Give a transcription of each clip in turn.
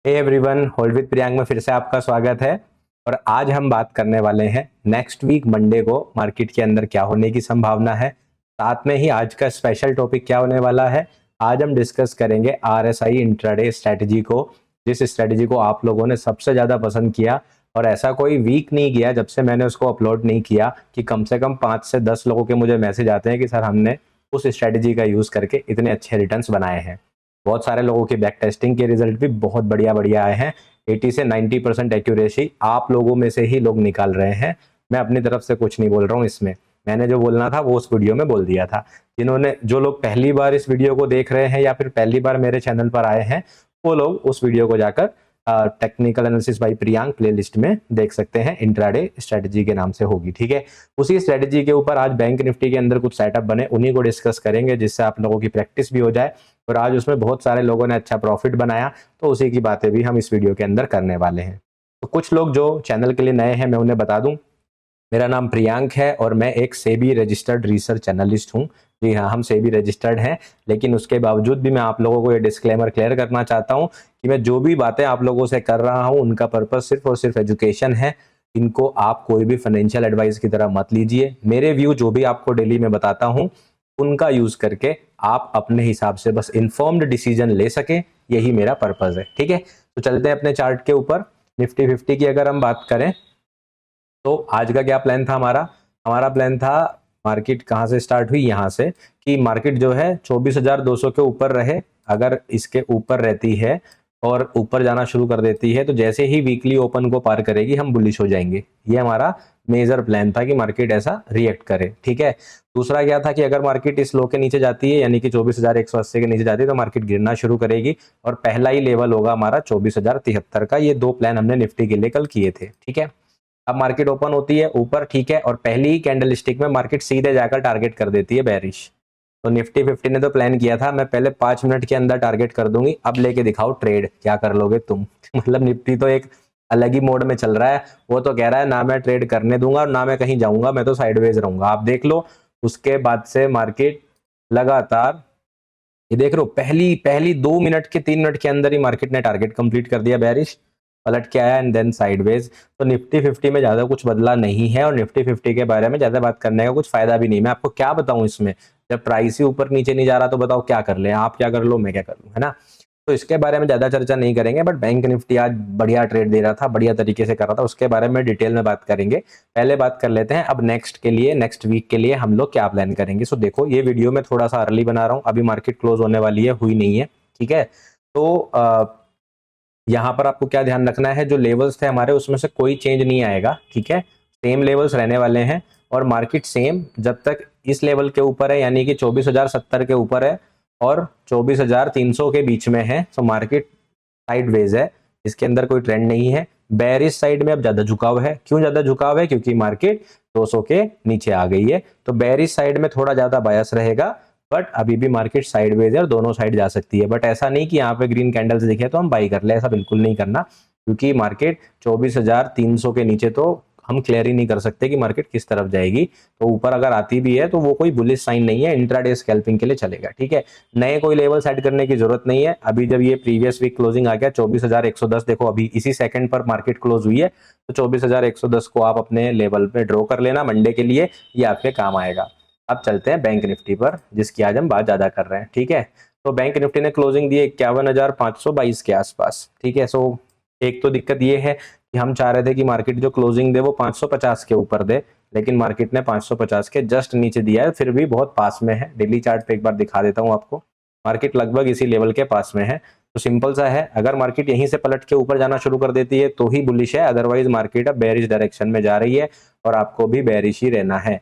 Hey everyone, hold with Priyank में फिर से आपका स्वागत है। और आज हम बात करने वाले हैं नेक्स्ट वीक मंडे को मार्केट के अंदर क्या होने की संभावना है। साथ में ही आज का स्पेशल टॉपिक क्या होने वाला है, आज हम डिस्कस करेंगे आरएसआई इंट्राडे स्ट्रेटजी को, जिस स्ट्रेटजी को आप लोगों ने सबसे ज़्यादा पसंद किया। और ऐसा कोई वीक नहीं गया जब से मैंने उसको अपलोड नहीं किया कि कम से कम 5 से 10 लोगों के मुझे मैसेज आते हैं कि सर हमने उस स्ट्रेटजी का यूज़ करके इतने अच्छे रिटर्न्स बनाए हैं। बहुत सारे लोगों की बैक टेस्टिंग के रिजल्ट भी बहुत बढ़िया बढ़िया आए हैं। 80 से 90% एक्यूरेसी आप लोगों में से ही लोग निकाल रहे हैं। मैं अपनी तरफ से कुछ नहीं बोल रहा हूँ इसमें, मैंने जो बोलना था वो उस वीडियो में बोल दिया था। जो लोग पहली बार इस वीडियो को देख रहे हैं या फिर पहली बार मेरे चैनल पर आए हैं, वो लोग उस वीडियो को जाकर technical analysis bye Priyank playlist में देख सकते हैं। इंट्राडे स्ट्रेटजी के नाम से होगी, ठीक है। उसी स्ट्रेटजी के ऊपर आज बैंक निफ्टी के अंदर कुछ सेटअप बने, उन्हीं को डिस्कस करेंगे जिससे आप लोगों की प्रैक्टिस भी हो जाए। और आज उसमें बहुत सारे लोगों ने अच्छा प्रॉफिट बनाया, तो उसी की बातें भी हम इस वीडियो के अंदर करने वाले हैं। तो कुछ लोग जो चैनल के लिए नए हैं मैं उन्हें बता दूं, मेरा नाम प्रियांक है और मैं एक सेबी रजिस्टर्ड रिसर्च एनालिस्ट हूं। जी हाँ, हम सेबी रजिस्टर्ड हैं, लेकिन उसके बावजूद भी मैं आप लोगों को ये डिस्क्लेमर क्लियर करना चाहता हूं कि मैं जो भी बातें आप लोगों से कर रहा हूं उनका पर्पस सिर्फ और सिर्फ एजुकेशन है। इनको आप कोई भी फाइनेंशियल एडवाइस की तरह मत लीजिए। मेरे व्यू जो भी आपको डेली में बताता हूं उनका यूज करके आप अपने हिसाब से बस इन्फॉर्म्ड डिसीजन ले सके, यही मेरा पर्पज है, ठीक है। तो चलते हैं अपने चार्ट के ऊपर। निफ्टी 50 की अगर हम बात करें तो आज का क्या प्लान था हमारा प्लान था मार्केट कहाँ से स्टार्ट हुई, यहाँ से, कि मार्केट जो है 24,200 के ऊपर रहे। अगर इसके ऊपर रहती है और ऊपर जाना शुरू कर देती है तो जैसे ही वीकली ओपन को पार करेगी हम बुलिश हो जाएंगे। ये हमारा मेजर प्लान था कि मार्केट ऐसा रिएक्ट करे, ठीक है। दूसरा क्या था कि अगर मार्केट इस लो के नीचे जाती है यानी कि 24,180 के नीचे जाती है तो मार्केट गिरना शुरू करेगी और पहला ही लेवल होगा हमारा 24,073 का। ये दो प्लान हमने निफ्टी के लिए कल किए थे, ठीक है। अब मार्केट ओपन होती है ऊपर, ठीक है, और पहली ही कैंडल स्टिक में मार्केट सीधे जाकर टारगेट कर देती है बेरिश। तो निफ्टी 50 ने तो प्लान किया था मैं पहले 5 मिनट के अंदर टारगेट कर दूंगी, अब लेके दिखाओ ट्रेड क्या कर लोगे तुम। मतलब निफ्टी तो एक अलग ही मोड में चल रहा है। वो तो कह रहा है ना मैं ट्रेड करने दूंगा और ना मैं कहीं जाऊंगा, मैं तो साइडवेज रहूंगा। आप देख लो उसके बाद से मार्केट लगातार, ये देख रहे हो, पहली पहली 2 मिनट के 3 मिनट के अंदर ही मार्केट ने टारगेट कंप्लीट कर दिया, बेरिश पलट के आया एंड देन साइडवेज। तो निफ्टी 50 में ज्यादा कुछ बदला नहीं है और निफ्टी 50 के बारे में ज्यादा बात करने का कुछ फायदा भी नहीं। मैं आपको क्या बताऊं इसमें, जब प्राइस ही ऊपर नीचे नहीं जा रहा तो बताओ क्या कर ले, आप क्या कर लो मैं क्या कर लूं, है ना। तो इसके बारे में ज्यादा चर्चा नहीं करेंगे। बट बैंक निफ्टी आज बढ़िया ट्रेड दे रहा था, बढ़िया तरीके से कर रहा था, उसके बारे में डिटेल में बात करेंगे। पहले बात कर लेते हैं अब नेक्स्ट के लिए, नेक्स्ट वीक के लिए हम लोग क्या प्लान करेंगे। सो देखो ये वीडियो में थोड़ा सा अर्ली बना रहा हूँ, अभी मार्केट क्लोज होने वाली है, हुई नहीं है, ठीक है। तो यहाँ पर आपको क्या ध्यान रखना है, जो लेवल्स थे हमारे उसमें से कोई चेंज नहीं आएगा, ठीक है। सेम लेवल्स रहने वाले हैं और मार्केट सेम जब तक इस लेवल के ऊपर है यानी कि 24,070 के ऊपर है और 24,300 के बीच में है, तो मार्केट साइडवेज है, इसके अंदर कोई ट्रेंड नहीं है। बेरिश साइड में अब ज्यादा झुकाव है। क्यों ज्यादा झुकाव है? क्योंकि मार्केट 200 के नीचे आ गई है, तो बेरिश साइड में थोड़ा ज्यादा बायस रहेगा। बट अभी भी मार्केट साइडवेज है और दोनों साइड जा सकती है। बट ऐसा नहीं कि यहाँ पे ग्रीन कैंडल्स दिखे तो हम बाई कर ले, ऐसा बिल्कुल नहीं करना, क्योंकि मार्केट 24,300 के नीचे तो हम क्लियर ही नहीं कर सकते कि मार्केट किस तरफ जाएगी। तो ऊपर अगर आती भी है तो वो कोई बुलिश साइन नहीं है, इंट्राडे स्कैल्पिंग के लिए चलेगा, ठीक है। नए कोई लेवल सेट करने की जरूरत नहीं है। अभी जब ये प्रीवियस वीक क्लोजिंग आ गया 24,110, देखो अभी इसी सेकंड पर मार्केट क्लोज हुई है, तो 24,110 को आप अपने लेवल पे ड्रॉ कर लेना मंडे के लिए, ये आपके काम आएगा। अब चलते हैं बैंक निफ्टी पर, जिसकी आज हम बात ज्यादा कर रहे हैं, ठीक है। तो बैंक निफ्टी ने क्लोजिंग दी 51,522 के आसपास, ठीक है। सो एक तो दिक्कत ये है कि हम चाह रहे थे कि मार्केट जो क्लोजिंग दे वो 550 के ऊपर दे, लेकिन मार्केट ने 550 के जस्ट नीचे दिया है, फिर भी बहुत पास में है। डेली चार्ट पे एक बार दिखा देता हूं आपको, मार्केट लगभग इसी लेवल के पास में है। तो सिंपल सा है, अगर मार्केट यहीं से पलट के ऊपर जाना शुरू कर देती है तो ही बुलिश है, अदरवाइज मार्केट अब बेरिश डायरेक्शन में जा रही है और आपको भी बेरिश ही रहना है,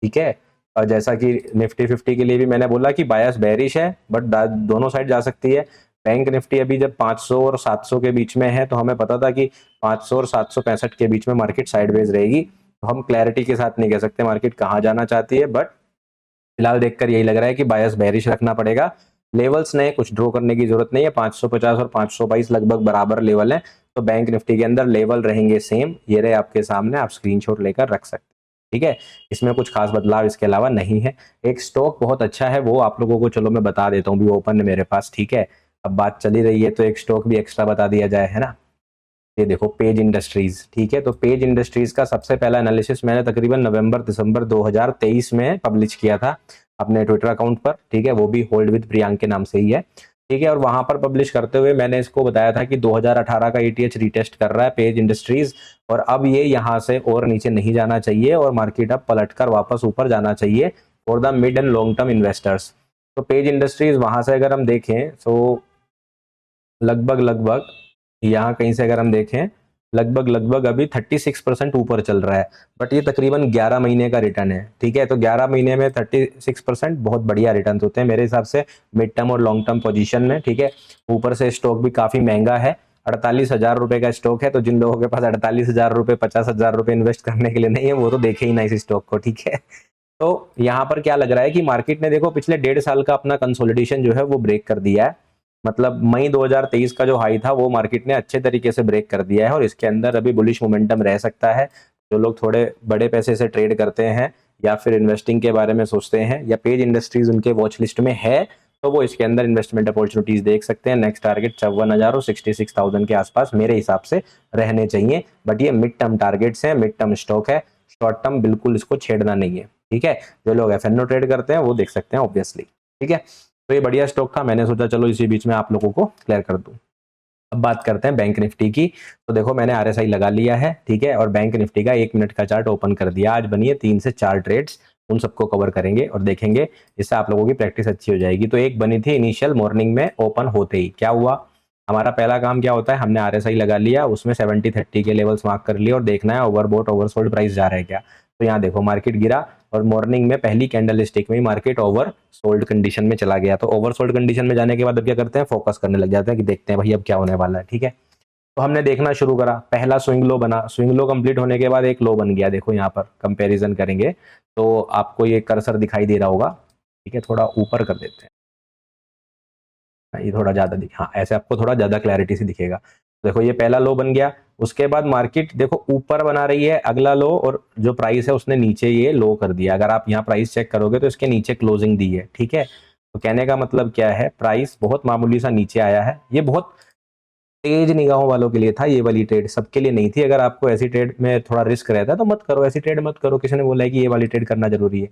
ठीक है। और जैसा कि निफ्टी 50 के लिए भी मैंने बोला कि बायस बेरिश है, बट दोनों साइड जा सकती है। बैंक निफ्टी अभी जब 500 और 700 के बीच में है तो हमें पता था कि 500 और 765 के बीच में मार्केट साइडवेज रहेगी। तो हम क्लैरिटी के साथ नहीं कह सकते मार्केट कहाँ जाना चाहती है, बट फिलहाल देखकर यही लग रहा है कि बायस बेरिश रखना पड़ेगा। लेवल्स ने कुछ ड्रॉ करने की जरूरत नहीं है, 550 और 522 लगभग बराबर लेवल है। तो बैंक निफ्टी के अंदर लेवल रहेंगे सेम, ये रहे आपके सामने, आप स्क्रीनशॉट लेकर रख सकते हैं, ठीक है। इसमें कुछ खास बदलाव इसके अलावा नहीं है। एक स्टॉक बहुत अच्छा है, वो आप लोगों को चलो मैं बता देता हूँ, भी ओपन है मेरे पास, ठीक है। अब बात चली रही है तो एक स्टॉक भी एक्स्ट्रा बता दिया जाए, है ना। ये देखो पेज इंडस्ट्रीज, ठीक है। तो पेज इंडस्ट्रीज का सबसे पहला एनालिसिस मैंने तकरीबन नवंबर दिसंबर 2023 में पब्लिश किया था अपने ट्विटर अकाउंट पर, ठीक है। वो भी होल्ड विद प्रियांक के नाम से ही है, ठीक है। और वहां पर पब्लिश करते हुए मैंने इसको बताया था कि 2018 का ईटीएच रिटेस्ट कर रहा है पेज इंडस्ट्रीज, और अब ये यहाँ से और नीचे नहीं जाना चाहिए और मार्केट अब पलटकर वापस ऊपर जाना चाहिए for the mid and long term investors. तो पेज इंडस्ट्रीज वहां से अगर हम देखें तो लगभग लगभग यहाँ कहीं से अगर हम देखें लगभग लगभग अभी 36% ऊपर चल रहा है, बट ये तकरीबन 11 महीने का रिटर्न है, ठीक है। तो 11 महीने में 36% बहुत बढ़िया रिटर्न होते हैं मेरे हिसाब से मिड टर्म और लॉन्ग टर्म पोजीशन में, ठीक है। ऊपर से स्टॉक भी काफी महंगा है, 48,000 रुपए का स्टॉक है। तो जिन लोगों के पास 48,000 रुपए 50,000 रुपए इन्वेस्ट करने के लिए नहीं है वो तो देखे ही ना इस स्टॉक को, ठीक है। तो यहाँ पर क्या लग रहा है कि मार्केट ने देखो पिछले 1.5 साल का अपना कंसोलिडेशन जो है वो ब्रेक कर दिया है। मतलब मई 2023 का जो हाई था वो मार्केट ने अच्छे तरीके से ब्रेक कर दिया है और इसके अंदर अभी बुलिश मोमेंटम रह सकता है। जो लोग थोड़े बड़े पैसे से ट्रेड करते हैं या फिर इन्वेस्टिंग के बारे में सोचते हैं या पेज इंडस्ट्रीज उनके वॉच लिस्ट में है तो वो इसके अंदर इन्वेस्टमेंट अपॉर्चुनिटीज देख सकते हैं। नेक्स्ट टारगेट 54,000 और 66,000 के आसपास मेरे हिसाब से रहने चाहिए, बट ये मिड टर्म टारगेट्स हैं, मिड टर्म स्टॉक है, शॉर्ट टर्म बिल्कुल इसको छेड़ना नहीं है, ठीक है। जो लोग एफएनओ ट्रेड करते हैं वो देख सकते हैं ऑब्वियसली, ठीक है। तो ये बढ़िया स्टॉक था, मैंने सोचा चलो इसी बीच में आप लोगों को क्लियर कर दूं। अब बात करते हैं बैंक निफ्टी की। तो देखो मैंने आरएसआई लगा लिया है, ठीक है, और बैंक निफ्टी का 1 मिनट का चार्ट ओपन कर दिया। आज बनी है 3 से 4 ट्रेड्स, उन सबको कवर करेंगे और देखेंगे, इससे आप लोगों की प्रैक्टिस अच्छी हो जाएगी। तो एक बनी थी इनिशियल मॉर्निंग में ओपन होते ही, क्या हुआ हमारा पहला काम क्या होता है, हमने आरएसआई लगा लिया, उसमें 70-30 के लेवल्स मार्क कर लिए और देखना है ओवरबॉट ओवरसोल्ड प्राइस जा रहा है क्या। तो यहाँ देखो मार्केट गिरा और मॉर्निंग में पहली कैंडल स्टिक में ही मार्केट ओवर सोल्ड कंडीशन में चला गया। तो ओवर सोल्ड कंडीशन में जाने के बाद अब क्या करते हैं, फोकस करने लग जाते हैं कि देखते हैं भाई अब क्या होने वाला है, ठीक है। तो हमने देखना शुरू करा, पहला स्विंग लो बना, स्विंग लो कंप्लीट होने के बाद एक लो बन गया। देखो यहाँ पर कंपैरिजन करेंगे तो आपको ये कर्सर दिखाई दे रहा होगा, ठीक है। थोड़ा ऊपर कर देते हैं, ये थोड़ा ज्यादा दिख, हाँ ऐसे आपको थोड़ा ज्यादा क्लैरिटी से दिखेगा। देखो ये पहला लो बन गया, उसके बाद मार्केट देखो ऊपर बना रही है अगला लो, और जो प्राइस है उसने नीचे ये लो कर दिया। अगर आप यहाँ प्राइस चेक करोगे तो इसके नीचे क्लोजिंग दी है, ठीक है। तो कहने का मतलब क्या है, प्राइस बहुत मामूली सा नीचे आया है। ये बहुत तेज निगाहों वालों के लिए था, ये वाली ट्रेड सबके लिए नहीं थी। अगर आपको ऐसी ट्रेड में थोड़ा रिस्क रहता है तो मत करो, ऐसी ट्रेड मत करो, किसी ने बोला है कि ये वाली ट्रेड करना जरूरी है।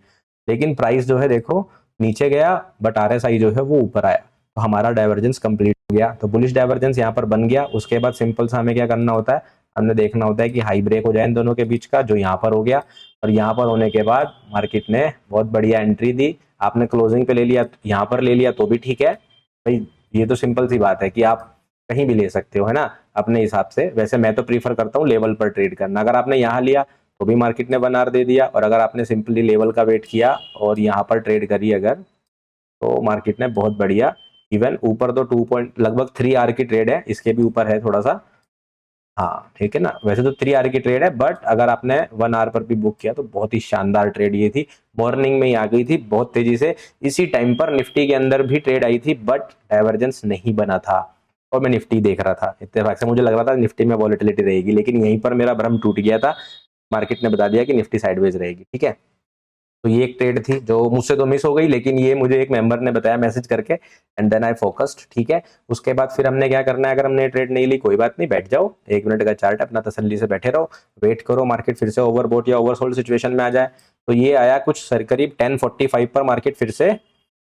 लेकिन प्राइस जो है देखो नीचे गया बट आरएसआई जो है वो ऊपर आया, तो हमारा डाइवर्जेंस कंप्लीट हो गया। तो बुलिश डाइवर्जेंस यहाँ पर बन गया। उसके बाद सिंपल सा हमें क्या करना होता है, हमने देखना होता है कि हाई ब्रेक हो जाए इन दोनों के बीच का, जो यहाँ पर हो गया। और यहाँ पर होने के बाद मार्केट ने बहुत बढ़िया एंट्री दी। आपने क्लोजिंग पे ले लिया, यहाँ पर ले लिया तो भी ठीक है भाई, ये तो सिंपल सी बात है कि आप कहीं भी ले सकते हो, है ना, अपने हिसाब से। वैसे मैं तो प्रीफर करता हूँ लेवल पर ट्रेड करना। अगर आपने यहाँ लिया तो भी मार्केट ने 1 आवर दे दिया, और अगर आपने सिंपली लेवल का वेट किया और यहाँ पर ट्रेड करी अगर, तो मार्केट ने बहुत बढ़िया इवन ऊपर तो 2 पॉइंट लगभग 3 आवर की ट्रेड है, इसके भी ऊपर है थोड़ा सा, हाँ ठीक है ना। वैसे तो 3 आवर की ट्रेड है, बट अगर आपने 1 आवर पर भी बुक किया तो बहुत ही शानदार ट्रेड ये थी। मॉर्निंग में ही आ गई थी बहुत तेजी से, इसी टाइम पर निफ्टी के अंदर भी ट्रेड आई थी बट डाइवर्जेंस नहीं बना था, और मैं निफ्टी देख रहा था। इत्तेफाक से मुझे लग रहा था निफ्टी में वॉलेटिलिटी रहेगी, लेकिन यहीं पर मेरा भ्रम टूट गया था। मार्केट ने बता दिया कि निफ्टी साइडवेज रहेगी, ठीक है। तो ये एक ट्रेड थी जो मुझसे तो मिस हो गई, लेकिन ये मुझे एक मेंबर ने बताया मैसेज करके, एंड देन आई फोकस्ड, ठीक है। उसके बाद फिर हमने क्या करना है, अगर हमने ट्रेड नहीं ली कोई बात नहीं, बैठ जाओ, 1 मिनट का चार्ट अपना तसल्ली से बैठे रहो, वेट करो मार्केट फिर से ओवरबॉट या ओवरसोल्ड सिचुएशन में आ जाए। तो ये आया कुछ सर करीब 10:45 पर मार्केट फिर से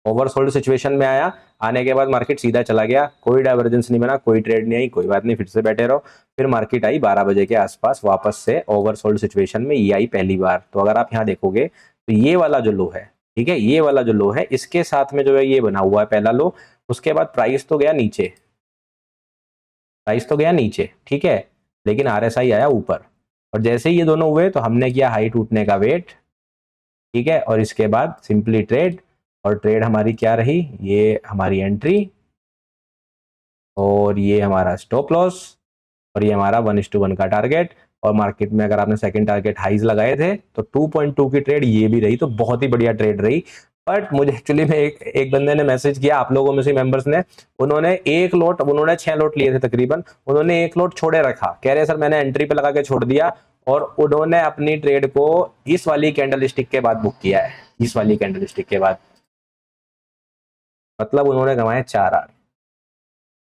ओवरसोल्ड सिचुएशन में आया। आने के बाद मार्केट सीधा चला गया, कोई डाइवर्जेंस नहीं बना, कोई ट्रेड नहीं आई, कोई बात नहीं, फिर से बैठे रहो। फिर मार्केट आई 12 बजे के आसपास वापस से ओवरसोल्ड सिचुएशन में, ये आई पहली बार। तो अगर आप यहाँ देखोगे तो ये वाला जो लो है, ठीक है, ये वाला जो लो है इसके साथ में जो है ये बना हुआ है पहला लो। उसके बाद प्राइस तो गया नीचे, प्राइस तो गया नीचे, ठीक है, लेकिन आरएसआई आया ऊपर। और जैसे ही ये दोनों हुए तो हमने किया हाई टूटने का वेट, ठीक है, और इसके बाद सिंपली ट्रेड। और ट्रेड हमारी क्या रही, ये हमारी एंट्री और ये हमारा स्टॉप लॉस और ये हमारा 1:1 का टारगेट। और मार्केट में अगर आपने सेकंड टारगेट हाईज लगाए थे तो 2.2 की ट्रेड ये भी रही, तो बहुत ही बढ़िया ट्रेड रही। बट मुझे एक्चुअली में एक बंदे ने मैसेज किया आप लोगों में से मेंबर्स ने, उन्होंने एक लोट, उन्होंने 6 लोट लिए थे तकरीबन, उन्होंने एक लोट छोड़े रखा, कह रहे सर मैंने एंट्री पे लगा के छोड़ दिया, और उन्होंने अपनी ट्रेड को इस वाली कैंडल स्टिक के बाद बुक किया है, इस वाली कैंडल स्टिक के बाद। मतलब उन्होंने कमाए 4 आर,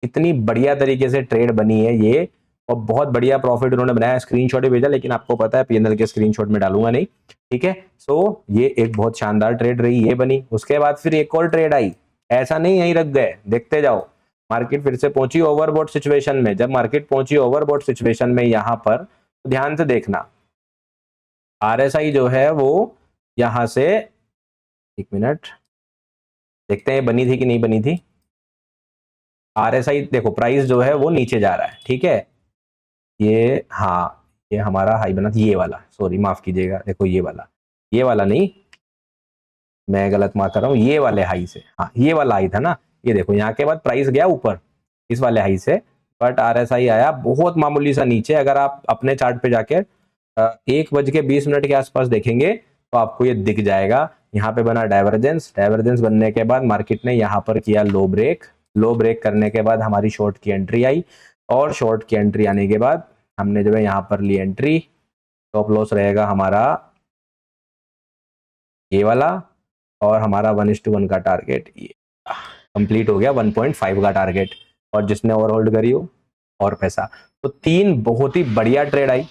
इतनी बढ़िया तरीके से ट्रेड बनी है ये, और बहुत बढ़िया प्रॉफिट उन्होंने बनाया। स्क्रीनशॉट ही भेजा, लेकिन आपको पता है पीएनएल के स्क्रीनशॉट में डालूंगा नहीं, ठीक है। सो ये एक बहुत शानदार ट्रेड रही, ये बनी। उसके बाद फिर एक और ट्रेड आई, ऐसा नहीं यहीं रख गए, देखते जाओ। मार्केट फिर से पहुंची ओवरबॉट सिचुएशन में। जब मार्केट पहुंची ओवरबॉट सिचुएशन में यहां पर, तो ध्यान से देखना, आरएसआई जो है वो यहां से, एक मिनट देखते हैं बनी थी कि नहीं बनी थी। आरएसआई देखो, प्राइस जो है वो नीचे जा रहा है, ठीक है। ये हाँ, ये हमारा हाई बना था, ये वाला, सॉरी माफ कीजिएगा, देखो ये वाला नहीं, मैं गलत मार्क कर रहा हूँ, ये वाले हाई से, हाँ ये वाला हाई था ना। ये देखो यहाँ के बाद प्राइस गया ऊपर इस वाले हाई से, बट आरएसआई आया बहुत मामूली सा नीचे। अगर आप अपने चार्ट पे जाके 1:20 के आसपास देखेंगे तो आपको ये दिख जाएगा। यहाँ पे बना डाइवर्जेंस, डाइवर्जेंस बनने के बाद मार्केट ने यहाँ पर किया लो ब्रेक, लो ब्रेक करने के बाद हमारी शॉर्ट की एंट्री आई, और शॉर्ट की एंट्री आने के बाद हमने जो है यहाँ पर ली एंट्री। स्टॉप लॉस रहेगा हमारा ये वाला, और हमारा 1:1 का टारगेट ये कंप्लीट हो गया, 1.5 का टारगेट, और जिसने ओवर होल्ड करी हो और पैसा। तो 3 बहुत ही बढ़िया ट्रेड आई।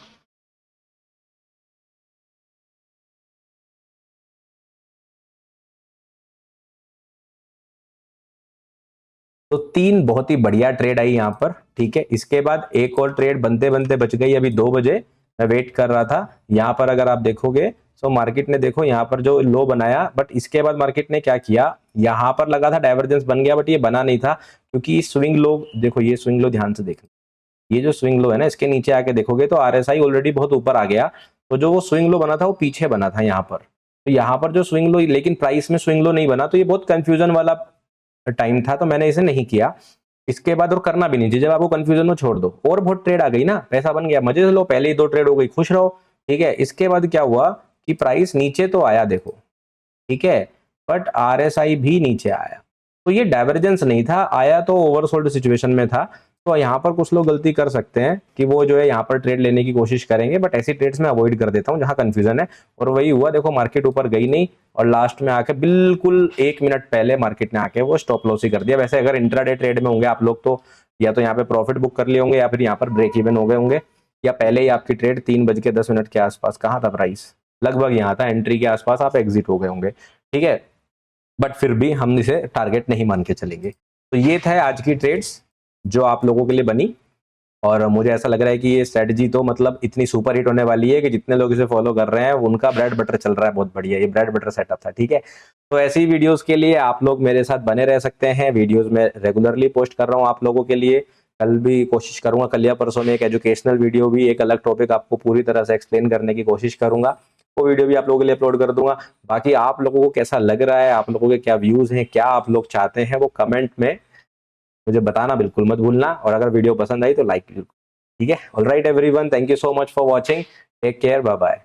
तो 3 बहुत ही बढ़िया ट्रेड आई यहाँ पर, ठीक है। इसके बाद एक और ट्रेड बनते बनते बच गई, अभी 2 बजे मैं वेट कर रहा था। यहाँ पर अगर आप देखोगे तो मार्केट ने देखो यहाँ पर जो लो बनाया, बट इसके बाद मार्केट ने क्या किया, यहाँ पर लगा था डाइवर्जेंस बन गया, बट ये बना नहीं था, क्योंकि स्विंग लो देखो, ये स्विंग लो ध्यान से देखना, ये जो स्विंग लो है ना, इसके नीचे आके देखोगे तो आरएसआई ऑलरेडी बहुत ऊपर आ गया। तो जो वो स्विंग लो बना था वो पीछे बना था यहाँ पर। तो यहाँ पर जो स्विंग लो, लेकिन प्राइस में स्विंग लो नहीं बना, तो ये बहुत कंफ्यूजन वाला टाइम था, तो मैंने इसे नहीं किया। इसके बाद और करना भी नहीं चाहिए, जब आपको कंफ्यूजन में छोड़ दो। और बहुत ट्रेड आ गई ना, पैसा बन गया, मजे से लो, पहले ही 2 ट्रेड हो गई, खुश रहो, ठीक है। इसके बाद क्या हुआ कि प्राइस नीचे तो आया देखो, ठीक है, बट आरएसआई भी नीचे आया। तो ये डाइवर्जेंस नहीं था, आया तो ओवरसोल्ड सिचुएशन में था। तो यहाँ पर कुछ लोग गलती कर सकते हैं कि वो जो है यहाँ पर ट्रेड लेने की कोशिश करेंगे, बट ऐसी ट्रेड्स में अवॉइड कर देता हूँ जहाँ कंफ्यूजन है। और वही हुआ, देखो मार्केट ऊपर गई नहीं, और लास्ट में आके बिल्कुल 1 मिनट पहले मार्केट ने आके वो स्टॉप लॉस ही कर दिया। वैसे अगर इंट्राडे ट्रेड में होंगे आप लोग, तो या तो यहाँ पे प्रॉफिट बुक कर लिए होंगे, या फिर यहाँ पर ब्रेक इवन हो गए होंगे, या पहले ही आपकी ट्रेड 3:10 के आसपास, कहाँ था प्राइस, लगभग यहाँ था, एंट्री के आसपास आप एग्जिट हो गए होंगे, ठीक है। बट फिर भी हम इसे टारगेट नहीं मान के चलेंगे। तो ये था आज की ट्रेड्स जो आप लोगों के लिए बनी, और मुझे ऐसा लग रहा है कि ये स्ट्रेटजी तो मतलब इतनी सुपर हिट होने वाली है कि जितने लोग इसे फॉलो कर रहे हैं उनका ब्रेड बटर चल रहा है, बहुत बढ़िया, ये ब्रेड बटर सेटअप था, ठीक है। तो ऐसी वीडियोस के लिए आप लोग मेरे साथ बने रह सकते हैं। वीडियोस में रेगुलरली पोस्ट कर रहा हूँ आप लोगों के लिए। कल भी कोशिश करूंगा, कल या परसों में एक एजुकेशनल वीडियो भी, एक अलग टॉपिक आपको पूरी तरह से एक्सप्लेन करने की कोशिश करूंगा, वो वीडियो भी आप लोगों के लिए अपलोड कर दूंगा। बाकी आप लोगों को कैसा लग रहा है, आप लोगों के क्या व्यूज हैं, क्या आप लोग चाहते हैं, वो कमेंट में मुझे बताना बिल्कुल मत भूलना। और अगर वीडियो पसंद आई तो लाइक, ठीक है। Alright everyone, thank you so much for watching, take care, bye bye.